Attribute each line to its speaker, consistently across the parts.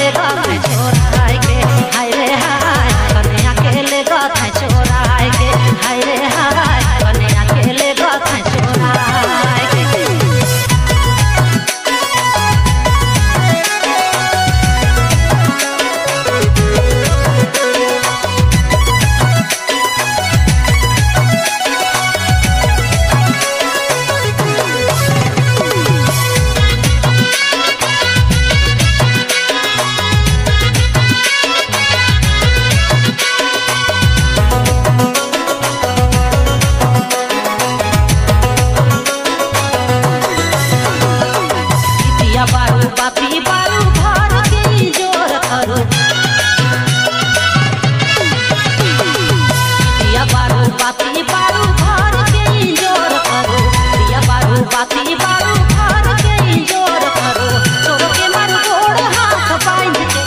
Speaker 1: अकेले गाता छोरा के हाय रे हाय कने अकेले गाता छोरा के हाय रे हाय कने अकेले गाता छोरा के बारू बापी बारू घर के जोर करो या बारू बापी बारू घर के जोर करो या बारू बापी बारू घर के जोर करो छोड़ के मार गोड़ हाथ बांध के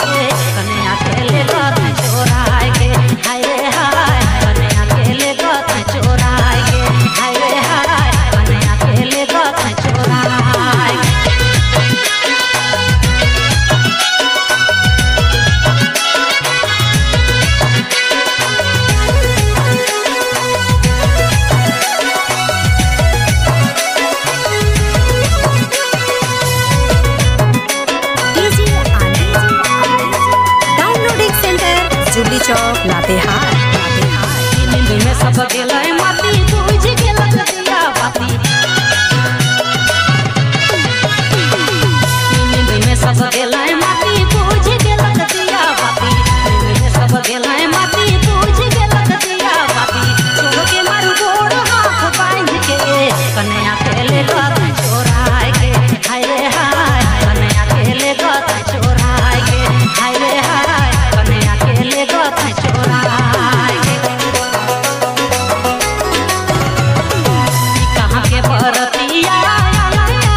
Speaker 1: कने अकेले गाता छोरा के हाय रे हाय कने अकेले गाता छोरा के हाय रे हाय कने अकेले गाता छोरा
Speaker 2: जुबली चौक लातेहार
Speaker 1: नींद में सब गेलै माटी बुझ गेलक दिया बाती नींद में सब गेलै माटी बुझ गेलक दिया बाती नींद में सब गेलै माटी बुझ गेलक दिया बाती छोड़ के मारू गोड़ हाथ बांध के कने अकेले गाता छोरा के हाय रे हाय कने अकेले गाता छोरा के हाय रे हाय कने अकेले गाता छोरा के कहाँ के बरतिया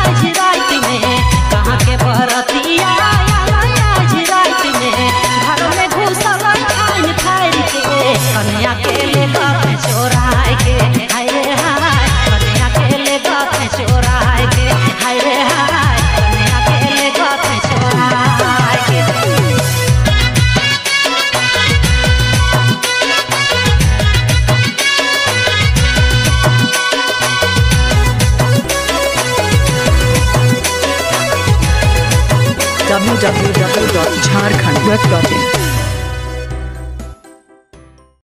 Speaker 1: आज रात में कहाँ के बरतिया आज रात में घर में घुसल खान फाड़ के कने अकेले गाता छोरा के हाय रे हाय कने अकेले गाता छोरा के हाय रे हाय कने अकेले गाता छोरा के
Speaker 2: www.jharkhandweb.in